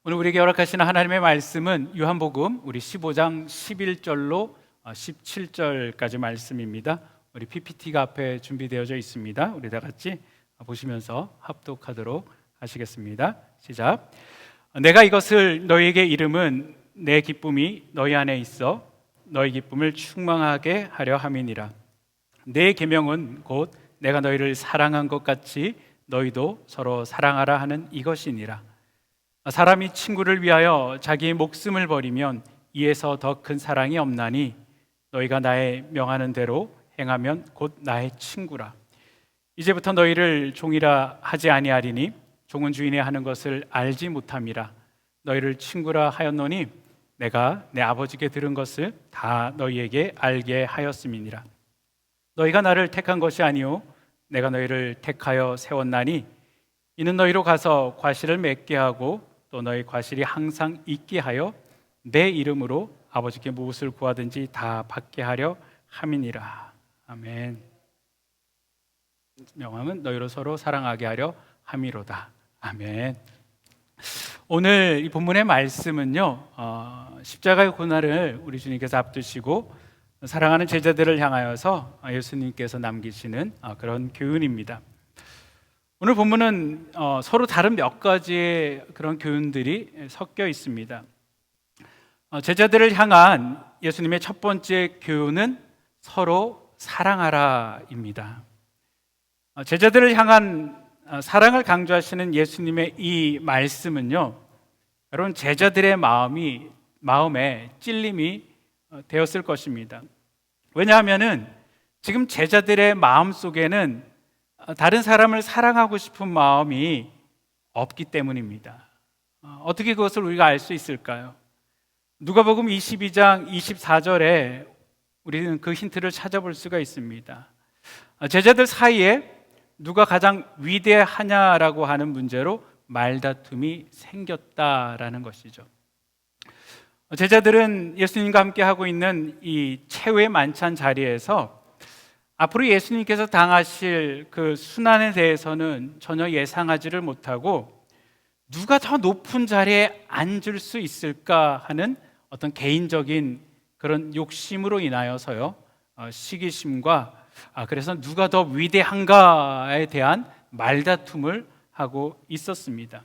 오늘 우리에게 허락하시는 하나님의 말씀은 요한복음 우리 15장 11절로 17절까지 말씀입니다. 우리 PPT가 앞에 준비되어져 있습니다. 우리 다 같이 보시면서 합독하도록 하시겠습니다. 시작. 내가 이것을 너희에게 이름은 내 기쁨이 너희 안에 있어 너희 기쁨을 충만하게 하려 함이니라. 내 계명은 곧 내가 너희를 사랑한 것 같이 너희도 서로 사랑하라 하는 이것이니라. 사람이 친구를 위하여 자기의 목숨을 버리면 이에서 더 큰 사랑이 없나니 너희가 나의 명하는 대로 행하면 곧 나의 친구라. 이제부터 너희를 종이라 하지 아니하리니 종은 주인의 하는 것을 알지 못함이라. 너희를 친구라 하였노니 내가 내 아버지께 들은 것을 다 너희에게 알게 하였음이니라. 너희가 나를 택한 것이 아니요 내가 너희를 택하여 세웠나니 이는 너희로 가서 과실을 맺게 하고 또 너희 과실이 항상 있게 하여 내 이름으로 아버지께 무엇을 구하든지 다 받게 하려 함이니라. 아멘. 명함은 너희로 서로 사랑하게 하려 함이로다. 아멘. 오늘 이 본문의 말씀은요, 십자가의 고난을 우리 주님께서 앞두시고 사랑하는 제자들을 향하여서 예수님께서 남기시는 그런 교훈입니다. 오늘 본문은 서로 다른 몇 가지의 그런 교훈들이 섞여 있습니다. 제자들을 향한 예수님의 첫 번째 교훈은 서로 사랑하라입니다. 제자들을 향한 사랑을 강조하시는 예수님의 이 말씀은요, 여러분 제자들의 마음에 찔림이 되었을 것입니다. 왜냐하면은 지금 제자들의 마음 속에는 다른 사람을 사랑하고 싶은 마음이 없기 때문입니다. 어떻게 그것을 우리가 알 수 있을까요? 누가복음 22장 24절에 우리는 그 힌트를 찾아볼 수가 있습니다. 제자들 사이에 누가 가장 위대하냐라고 하는 문제로 말다툼이 생겼다라는 것이죠. 제자들은 예수님과 함께 하고 있는 이 최후의 만찬 자리에서 앞으로 예수님께서 당하실 그 순환에 대해서는 전혀 예상하지를 못하고 누가 더 높은 자리에 앉을 수 있을까 하는 어떤 개인적인 그런 욕심으로 인하여서요, 시기심과 그래서 누가 더 위대한가에 대한 말다툼을 하고 있었습니다.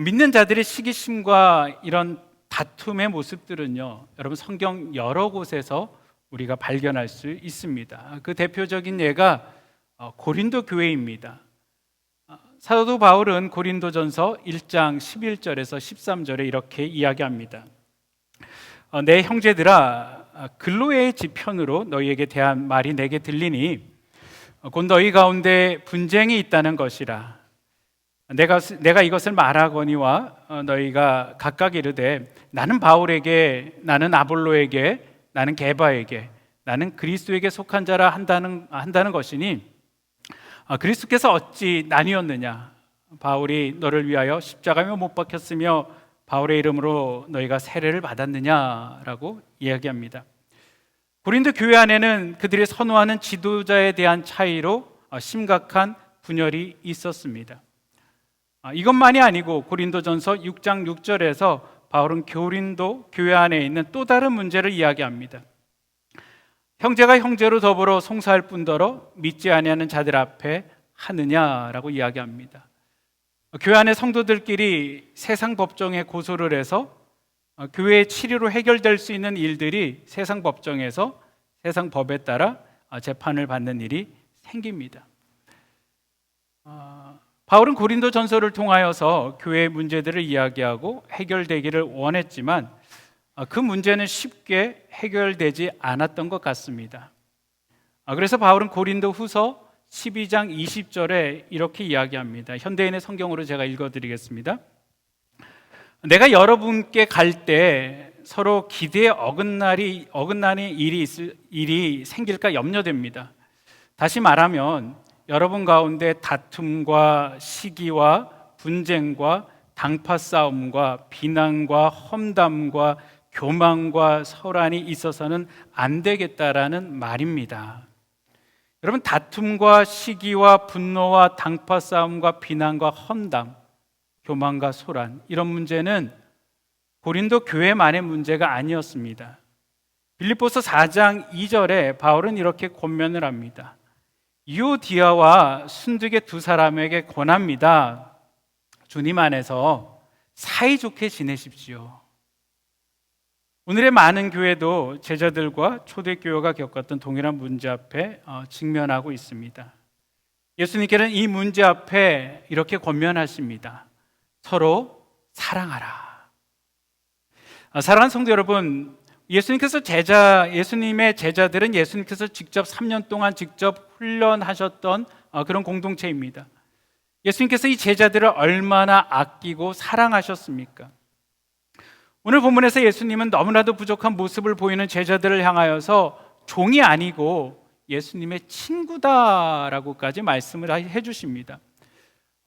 믿는 자들의 시기심과 이런 다툼의 모습들은요, 여러분 성경 여러 곳에서 우리가 발견할 수 있습니다. 그 대표적인 예가 고린도 교회입니다. 사도 바울은 고린도전서 1장 11절에서 13절에 이렇게 이야기합니다. 내 형제들아, 근로의 지편으로 너희에게 대한 말이 내게 들리니 곧 너희 가운데 분쟁이 있다는 것이라. 내가 이것을 말하거니와 너희가 각각 이르되 나는 바울에게, 나는 아볼로에게, 나는 게바에게, 나는 그리스도에게 속한 자라 한다는 것이니 그리스도께서 어찌 나뉘었느냐? 바울이 너를 위하여 십자가에 못 박혔으며 바울의 이름으로 너희가 세례를 받았느냐라고 이야기합니다. 고린도 교회 안에는 그들이 선호하는 지도자에 대한 차이로 심각한 분열이 있었습니다. 이것만이 아니고 고린도전서 6장 6절에서 바울은 고린도 교회 안에 있는 또 다른 문제를 이야기합니다. 형제가 형제로 더불어 송사할 뿐더러 믿지 아니하는 자들 앞에 하느냐라고 이야기합니다. 교회 안의 성도들끼리 세상 법정에 고소를 해서 교회의 치료로 해결될 수 있는 일들이 세상 법정에서 세상 법에 따라 재판을 받는 일이 생깁니다. 바울은 고린도 전서를 통하여서 교회의 문제들을 이야기하고 해결되기를 원했지만 그 문제는 쉽게 해결되지 않았던 것 같습니다. 그래서 바울은 고린도 후서 12장 20절에 이렇게 이야기합니다. 현대인의 성경으로 제가 읽어드리겠습니다. 내가 여러분께 갈 때 서로 기대에 어긋나는 일이 생길까 염려됩니다. 다시 말하면 여러분 가운데 다툼과 시기와 분쟁과 당파 싸움과 비난과 험담과 교만과 서란이 있어서는 안 되겠다라는 말입니다. 여러분, 다툼과 시기와 분노와 당파 싸움과 비난과 험담, 교만과 소란, 이런 문제는 고린도 교회만의 문제가 아니었습니다. 빌립보서 4장 2절에 바울은 이렇게 권면을 합니다. 유오디아와 순두계 두 사람에게 권합니다. 주님 안에서 사이좋게 지내십시오. 오늘의 많은 교회도 제자들과 초대교회가 겪었던 동일한 문제 앞에 직면하고 있습니다. 예수님께는 이 문제 앞에 이렇게 권면하십니다. 서로 사랑하라. 사랑하는 성도 여러분, 예수님의 제자들은 예수님께서 직접 3년 동안 직접 훈련하셨던 그런 공동체입니다. 예수님께서 이 제자들을 얼마나 아끼고 사랑하셨습니까? 오늘 본문에서 예수님은 너무나도 부족한 모습을 보이는 제자들을 향하여서 종이 아니고 예수님의 친구다라고까지 말씀을 해주십니다.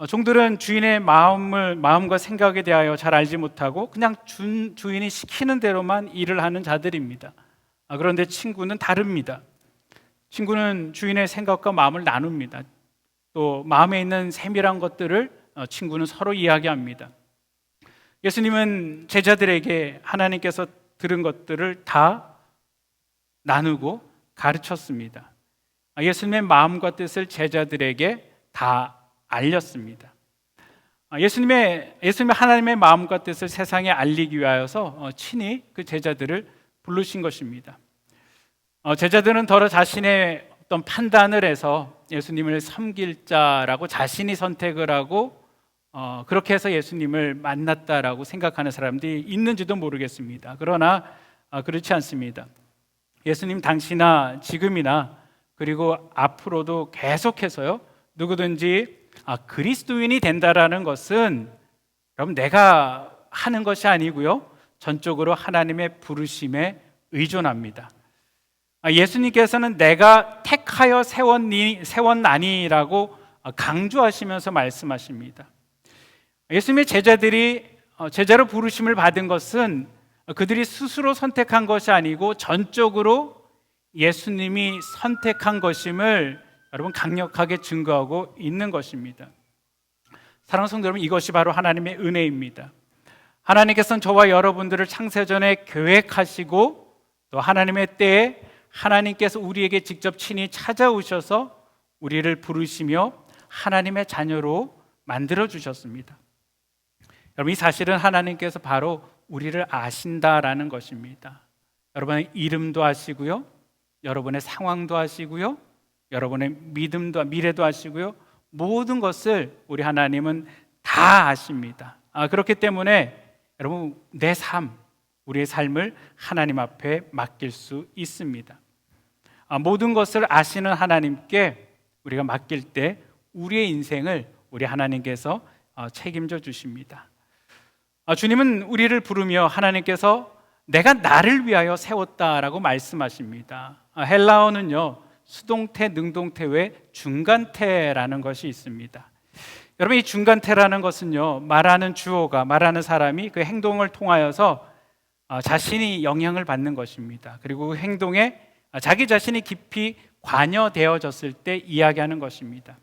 종들은 주인의 마음과 생각에 대하여 잘 알지 못하고 그냥 주인이 시키는 대로만 일을 하는 자들입니다. 그런데 친구는 다릅니다. 친구는 주인의 생각과 마음을 나눕니다. 또 마음에 있는 세밀한 것들을 친구는 서로 이야기합니다. 예수님은 제자들에게 하나님께서 들은 것들을 다 나누고 가르쳤습니다. 예수님의 마음과 뜻을 제자들에게 다 알렸습니다. 예수님의 하나님의 마음과 뜻을 세상에 알리기 위하여서 친히 그 제자들을 부르신 것입니다. 제자들은 더러 자신의 어떤 판단을 해서 예수님을 섬길 자라고 자신이 선택을 하고 그렇게 해서 예수님을 만났다라고 생각하는 사람들이 있는지도 모르겠습니다. 그러나 그렇지 않습니다. 예수님 당시나 지금이나 그리고 앞으로도 계속해서요, 누구든지 그리스도인이 된다라는 것은 여러분 내가 하는 것이 아니고요, 전적으로 하나님의 부르심에 의존합니다. 예수님께서는 내가 택하여 세웠나니라고 강조하시면서 말씀하십니다. 예수님의 제자로 부르심을 받은 것은 그들이 스스로 선택한 것이 아니고 전적으로 예수님이 선택한 것임을 여러분 강력하게 증거하고 있는 것입니다. 사랑하는 성도 여러분, 이것이 바로 하나님의 은혜입니다. 하나님께서는 저와 여러분들을 창세전에 계획하시고 또 하나님의 때에 하나님께서 우리에게 직접 친히 찾아오셔서 우리를 부르시며 하나님의 자녀로 만들어 주셨습니다. 여러분, 이 사실은 하나님께서 바로 우리를 아신다라는 것입니다. 여러분의 이름도 아시고요, 여러분의 상황도 아시고요, 여러분의 믿음도 미래도 아시고요, 모든 것을 우리 하나님은 다 아십니다. 그렇기 때문에 여러분 내 삶, 우리의 삶을 하나님 앞에 맡길 수 있습니다. 모든 것을 아시는 하나님께 우리가 맡길 때 우리의 인생을 우리 하나님께서 책임져 주십니다. 주님은 우리를 부르며 하나님께서 내가 나를 위하여 세웠다라고 말씀하십니다. 헬라어는요, 수동태, 능동태 외에 중간태라는 것이 있습니다. 여러분, 이 중간태라는 것은요, 말하는 주어가, 말하는 사람이 그 행동을 통하여서 자신이 영향을 받는 것입니다. 그리고 그 행동에 자기 자신이 깊이 관여되어졌을 때 이야기하는 것입니다.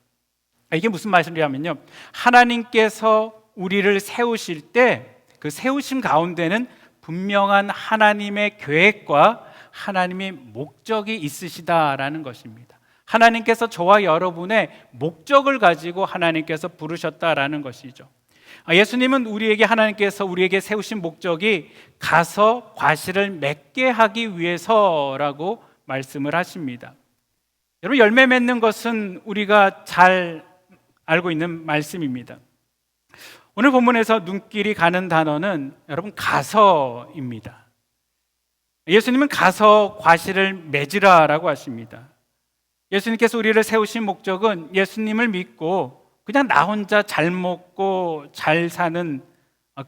이게 무슨 말이냐면요, 하나님께서 우리를 세우실 때 그 세우심 가운데는 분명한 하나님의 계획과 하나님의 목적이 있으시다라는 것입니다. 하나님께서 저와 여러분의 목적을 가지고 하나님께서 부르셨다라는 것이죠. 예수님은 하나님께서 우리에게 세우신 목적이 가서 과실을 맺게 하기 위해서라고 말씀을 하십니다. 여러분, 열매 맺는 것은 우리가 잘 알고 있는 말씀입니다. 오늘 본문에서 눈길이 가는 단어는 여러분 가서입니다. 예수님은 가서 과실을 맺으라라고 하십니다. 예수님께서 우리를 세우신 목적은 예수님을 믿고 그냥 나 혼자 잘 먹고 잘 사는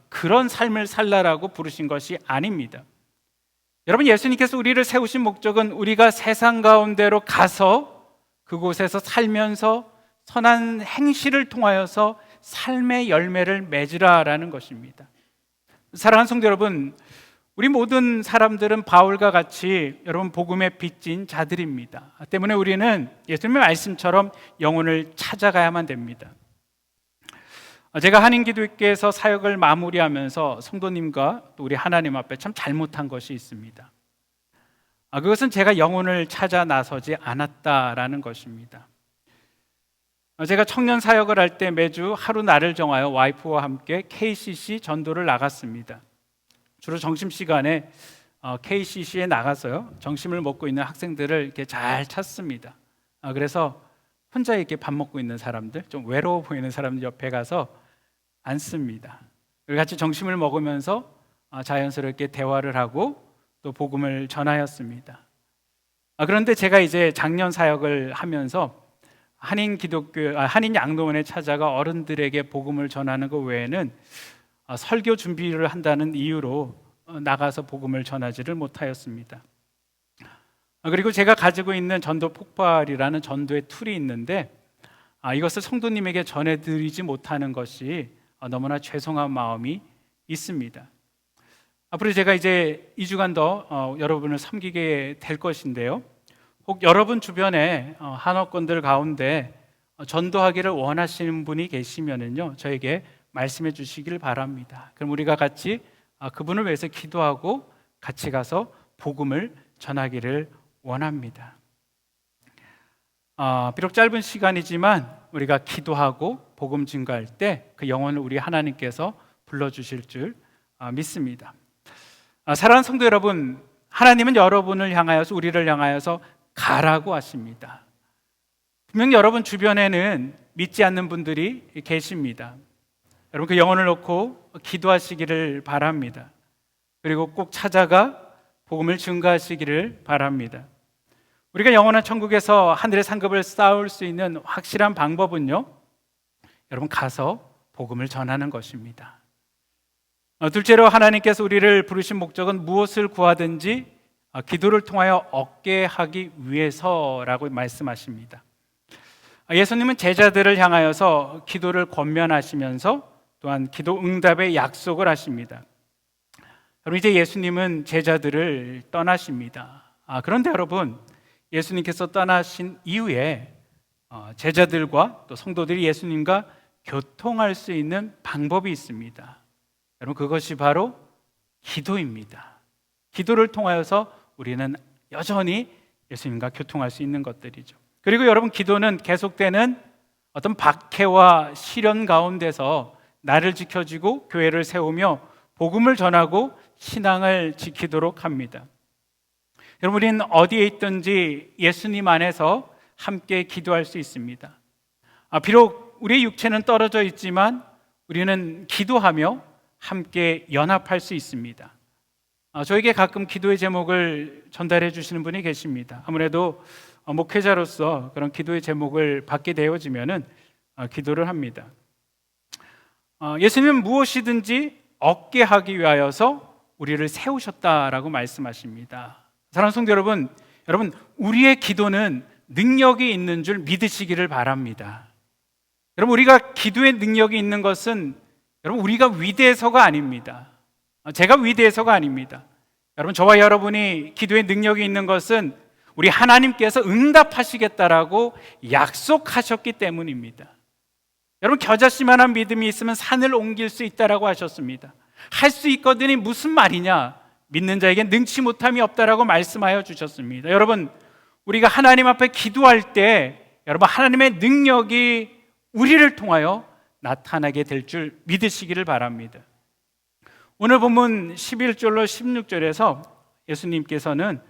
그런 삶을 살라라고 부르신 것이 아닙니다. 여러분, 예수님께서 우리를 세우신 목적은 우리가 세상 가운데로 가서 그곳에서 살면서 선한 행실을 통하여서 삶의 열매를 맺으라라는 것입니다. 사랑하는 성도 여러분, 우리 모든 사람들은 바울과 같이 여러분 복음에 빚진 자들입니다. 때문에 우리는 예수님의 말씀처럼 영혼을 찾아가야만 됩니다. 제가 한인기독교에서 사역을 마무리하면서 성도님과 또 우리 하나님 앞에 참 잘못한 것이 있습니다. 그것은 제가 영혼을 찾아 나서지 않았다라는 것입니다. 제가 청년 사역을 할 때 매주 하루 날을 정하여 와이프와 함께 KCC 전도를 나갔습니다. 주로 점심시간에 KCC에 나가서요, 점심을 먹고 있는 학생들을 이렇게 잘 찾습니다. 그래서 혼자 이렇게 밥 먹고 있는 사람들, 좀 외로워 보이는 사람들 옆에 가서 앉습니다. 그리고 같이 점심을 먹으면서 자연스럽게 대화를 하고 또 복음을 전하였습니다. 그런데 제가 이제 작년 사역을 하면서 한인 양로원에 찾아가 어른들에게 복음을 전하는 것 외에는 설교 준비를 한다는 이유로 나가서 복음을 전하지를 못하였습니다. 그리고 제가 가지고 있는 전도 폭발이라는 전도의 툴이 있는데 이것을 성도님에게 전해드리지 못하는 것이 너무나 죄송한 마음이 있습니다. 앞으로 제가 이제 2주간 더 여러분을 섬기게 될 것인데요, 혹 여러분 주변에 한옥권들 가운데 전도하기를 원하시는 분이 계시면은요, 저에게 말씀해 주시길 바랍니다. 그럼 우리가 같이 그분을 위해서 기도하고 같이 가서 복음을 전하기를 원합니다. 비록 짧은 시간이지만 우리가 기도하고 복음 증거할 때 그 영혼을 우리 하나님께서 불러주실 줄 믿습니다. 사랑하는 성도 여러분, 하나님은 여러분을 향하여서, 우리를 향하여서 가라고 하십니다. 분명 여러분 주변에는 믿지 않는 분들이 계십니다. 여러분 그 영혼을 놓고 기도하시기를 바랍니다. 그리고 꼭 찾아가 복음을 증거하시기를 바랍니다. 우리가 영원한 천국에서 하늘의 상급을 쌓을 수 있는 확실한 방법은요, 여러분 가서 복음을 전하는 것입니다. 둘째로 하나님께서 우리를 부르신 목적은 무엇을 구하든지 기도를 통하여 얻게 하기 위해서라고 말씀하십니다. 예수님은 제자들을 향하여서 기도를 권면하시면서 또한 기도 응답의 약속을 하십니다. 여러분 이제 예수님은 제자들을 떠나십니다. 그런데 여러분, 예수님께서 떠나신 이후에 제자들과 또 성도들이 예수님과 교통할 수 있는 방법이 있습니다. 여러분 그것이 바로 기도입니다. 기도를 통하여서 우리는 여전히 예수님과 교통할 수 있는 것들이죠. 그리고 여러분 기도는 계속되는 어떤 박해와 시련 가운데서 나를 지켜주고 교회를 세우며 복음을 전하고 신앙을 지키도록 합니다. 여러분 우리는 어디에 있든지 예수님 안에서 함께 기도할 수 있습니다. 비록 우리의 육체는 떨어져 있지만 우리는 기도하며 함께 연합할 수 있습니다. 저에게 가끔 기도의 제목을 전달해 주시는 분이 계십니다. 아무래도 목회자로서 그런 기도의 제목을 받게 되어지면은 기도를 합니다. 예수님은 무엇이든지 얻게 하기 위하여서 우리를 세우셨다라고 말씀하십니다. 사랑하는 성도 여러분, 우리의 기도는 능력이 있는 줄 믿으시기를 바랍니다. 여러분 우리가 기도의 능력이 있는 것은 여러분 우리가 위대해서가 아닙니다. 제가 위대해서가 아닙니다. 여러분 저와 여러분이 기도의 능력이 있는 것은 우리 하나님께서 응답하시겠다라고 약속하셨기 때문입니다. 여러분 겨자씨만한 믿음이 있으면 산을 옮길 수 있다라고 하셨습니다. 할 수 있거든이 무슨 말이냐? 믿는 자에게 능치 못함이 없다라고 말씀하여 주셨습니다. 여러분 우리가 하나님 앞에 기도할 때 여러분 하나님의 능력이 우리를 통하여 나타나게 될 줄 믿으시기를 바랍니다. 오늘 본문 11절로 16절에서 예수님께서는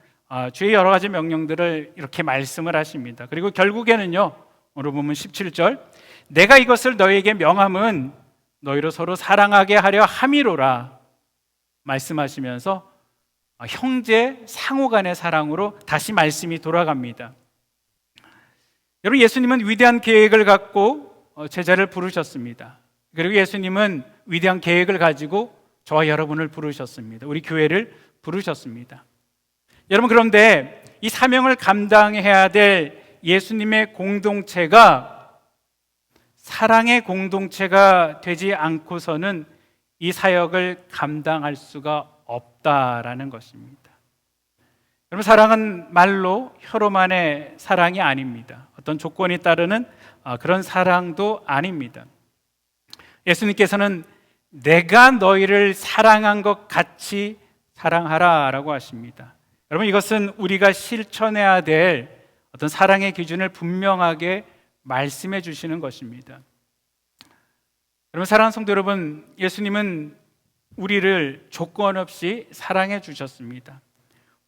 주의 여러 가지 명령들을 이렇게 말씀을 하십니다. 그리고 결국에는요, 오늘 본문 17절, 내가 이것을 너희에게 명함은 너희로 서로 사랑하게 하려 함이로라 말씀하시면서 형제 상호간의 사랑으로 다시 말씀이 돌아갑니다. 여러분 예수님은 위대한 계획을 갖고 제자를 부르셨습니다. 그리고 예수님은 위대한 계획을 가지고 저와 여러분을 부르셨습니다. 우리 교회를 부르셨습니다. 여러분 그런데 이 사명을 감당해야 될 예수님의 공동체가 사랑의 공동체가 되지 않고서는 이 사역을 감당할 수가 없다라는 것입니다. 여러분 사랑은 말로 혀로만의 사랑이 아닙니다. 어떤 조건이 따르는 그런 사랑도 아닙니다. 예수님께서는 내가 너희를 사랑한 것 같이 사랑하라 라고 하십니다. 여러분, 이것은 우리가 실천해야 될 어떤 사랑의 기준을 분명하게 말씀해 주시는 것입니다. 여러분, 사랑하는 성도 여러분, 예수님은 우리를 조건 없이 사랑해 주셨습니다.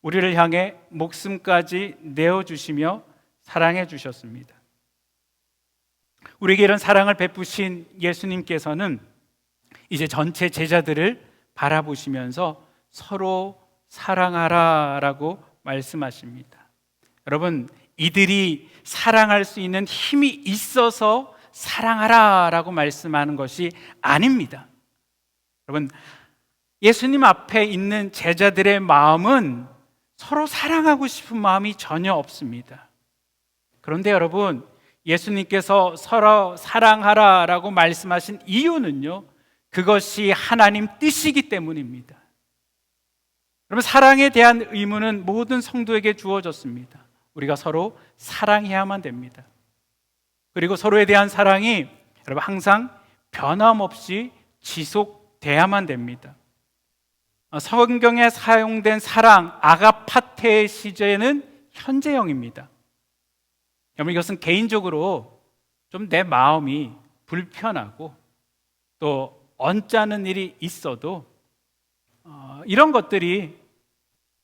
우리를 향해 목숨까지 내어주시며 사랑해 주셨습니다. 우리에게 이런 사랑을 베푸신 예수님께서는 이제 전체 제자들을 바라보시면서 서로 사랑하라 라고 말씀하십니다. 여러분, 이들이 사랑할 수 있는 힘이 있어서 사랑하라 라고 말씀하는 것이 아닙니다. 여러분, 예수님 앞에 있는 제자들의 마음은 서로 사랑하고 싶은 마음이 전혀 없습니다. 그런데 여러분, 예수님께서 서로 사랑하라 라고 말씀하신 이유는요, 그것이 하나님 뜻이기 때문입니다. 여러분, 사랑에 대한 의무는 모든 성도에게 주어졌습니다. 우리가 서로 사랑해야만 됩니다. 그리고 서로에 대한 사랑이 여러분 항상 변함없이 지속돼야만 됩니다. 성경에 사용된 사랑, 아가파테의 시제는 현재형입니다. 여러분, 이것은 개인적으로 좀 내 마음이 불편하고 또 언짢은 일이 있어도 이런 것들이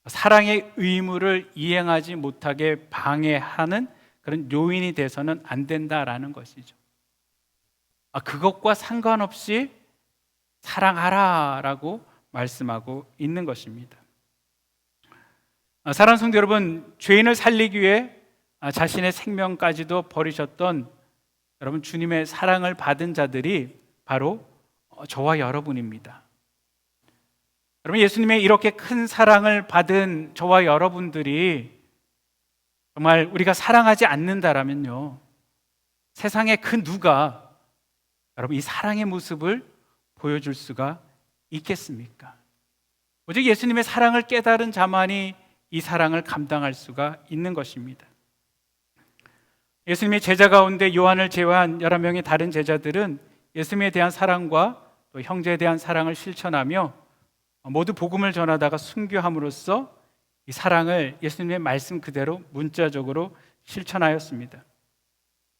사랑의 의무를 이행하지 못하게 방해하는 그런 요인이 돼서는 안 된다라는 것이죠. 그것과 상관없이 사랑하라라고 말씀하고 있는 것입니다. 사랑하는 성도 여러분, 죄인을 살리기 위해 자신의 생명까지도 버리셨던 여러분, 주님의 사랑을 받은 자들이 바로 저와 여러분입니다. 여러분, 예수님의 이렇게 큰 사랑을 받은 저와 여러분들이 정말 우리가 사랑하지 않는다라면요, 세상에 그 누가 여러분 이 사랑의 모습을 보여줄 수가 있겠습니까? 오직 예수님의 사랑을 깨달은 자만이 이 사랑을 감당할 수가 있는 것입니다. 예수님의 제자 가운데 요한을 제외한 여러 명의 다른 제자들은 예수님에 대한 사랑과 또 형제에 대한 사랑을 실천하며 모두 복음을 전하다가 순교함으로써 이 사랑을 예수님의 말씀 그대로 문자적으로 실천하였습니다.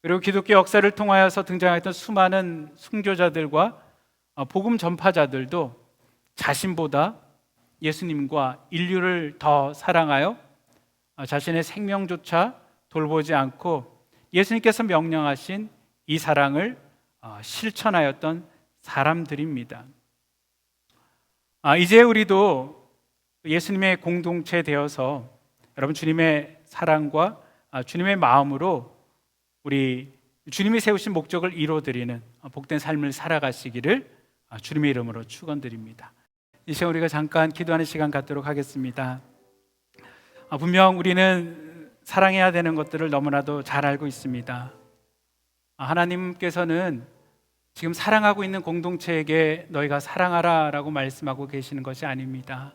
그리고 기독교 역사를 통하여서 등장했던 수많은 순교자들과 복음 전파자들도 자신보다 예수님과 인류를 더 사랑하여 자신의 생명조차 돌보지 않고 예수님께서 명령하신 이 사랑을 실천하였던 사람들입니다. 이제 우리도 예수님의 공동체 되어서 여러분 주님의 사랑과 주님의 마음으로 우리 주님이 세우신 목적을 이루어드리는 복된 삶을 살아가시기를 주님의 이름으로 축원드립니다. 이 시간 우리가 잠깐 기도하는 시간 갖도록 하겠습니다. 분명 우리는 사랑해야 되는 것들을 너무나도 잘 알고 있습니다. 하나님께서는 지금 사랑하고 있는 공동체에게 너희가 사랑하라 라고 말씀하고 계시는 것이 아닙니다.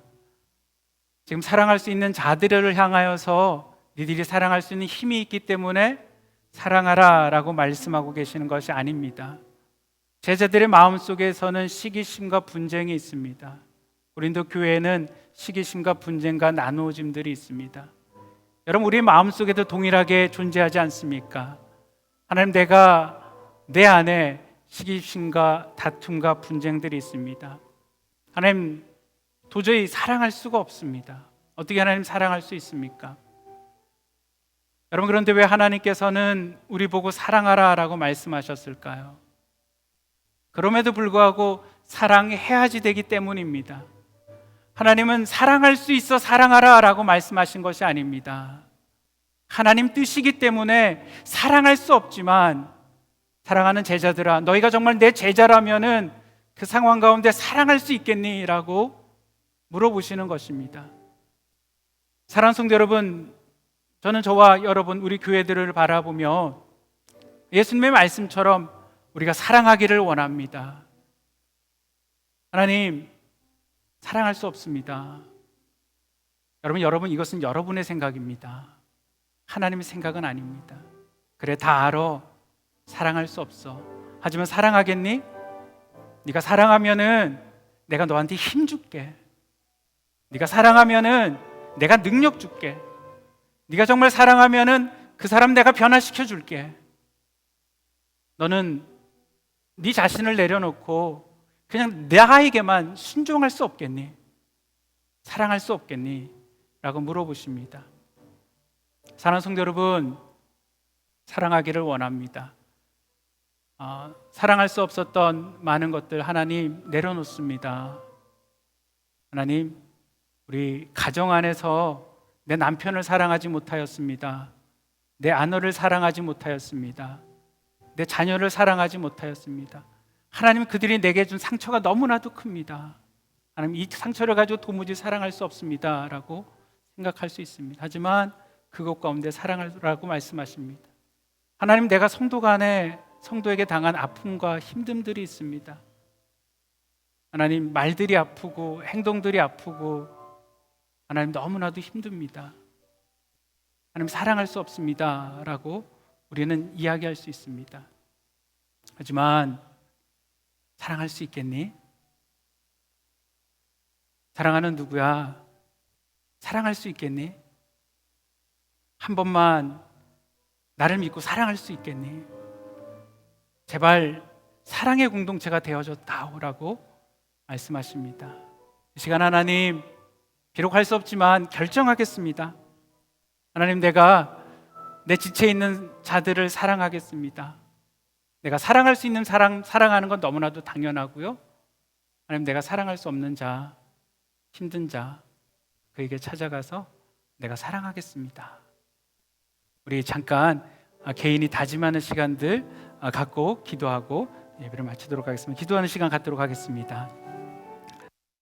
지금 사랑할 수 있는 자들을 향하여서 니들이 사랑할 수 있는 힘이 있기 때문에 사랑하라 라고 말씀하고 계시는 것이 아닙니다. 제자들의 마음속에서는 시기심과 분쟁이 있습니다. 고린도 교회에는 시기심과 분쟁과 나누어짐들이 있습니다. 여러분, 우리 마음속에도 동일하게 존재하지 않습니까? 하나님, 내 안에 시기심과 다툼과 분쟁들이 있습니다. 하나님, 도저히 사랑할 수가 없습니다. 어떻게 하나님 사랑할 수 있습니까? 여러분, 그런데 왜 하나님께서는 우리 보고 사랑하라 라고 말씀하셨을까요? 그럼에도 불구하고 사랑해야지 되기 때문입니다. 하나님은 사랑할 수 있어 사랑하라 라고 말씀하신 것이 아닙니다. 하나님 뜻이기 때문에 사랑할 수 없지만, 사랑하는 제자들아, 너희가 정말 내 제자라면은 그 상황 가운데 사랑할 수 있겠니? 라고 물어보시는 것입니다. 사랑하는 성도 여러분, 저는 저와 여러분, 우리 교회들을 바라보며 예수님의 말씀처럼 우리가 사랑하기를 원합니다. 하나님, 사랑할 수 없습니다. 여러분, 이것은 여러분의 생각입니다. 하나님의 생각은 아닙니다. 그래, 다 알아. 사랑할 수 없어. 하지만 사랑하겠니? 네가 사랑하면은 내가 너한테 힘 줄게. 네가 사랑하면은 내가 능력 줄게. 네가 정말 사랑하면은 그 사람 내가 변화시켜 줄게. 너는 네 자신을 내려놓고 그냥 나에게만 순종할 수 없겠니? 사랑할 수 없겠니? 라고 물어보십니다. 사랑하는 성도 여러분, 사랑하기를 원합니다. 사랑할 수 없었던 많은 것들 하나님 내려놓습니다. 하나님, 우리 가정 안에서 내 남편을 사랑하지 못하였습니다. 내 아내를 사랑하지 못하였습니다. 내 자녀를 사랑하지 못하였습니다. 하나님, 그들이 내게 준 상처가 너무나도 큽니다. 하나님, 이 상처를 가지고 도무지 사랑할 수 없습니다 라고 생각할 수 있습니다. 하지만 그것 가운데 사랑하라고 말씀하십니다. 하나님, 내가 성도 간에 성도에게 당한 아픔과 힘듦들이 있습니다. 하나님, 말들이 아프고 행동들이 아프고 하나님 너무나도 힘듭니다. 하나님, 사랑할 수 없습니다 라고 우리는 이야기할 수 있습니다. 하지만 사랑할 수 있겠니? 사랑하는 누구야? 사랑할 수 있겠니? 한 번만 나를 믿고 사랑할 수 있겠니? 제발 사랑의 공동체가 되어줬다오라고 말씀하십니다. 이 시간 하나님, 비록 할 수 없지만 결정하겠습니다. 하나님, 내가 내 지체에 있는 자들을 사랑하겠습니다. 내가 사랑할 수 있는 사랑하는 건 너무나도 당연하고요. 하나님, 내가 사랑할 수 없는 자, 힘든 자, 그에게 찾아가서 내가 사랑하겠습니다. 우리 잠깐 개인이 다짐하는 시간들 갖고 기도하고 예배를 마치도록 하겠습니다. 기도하는 시간 갖도록 하겠습니다.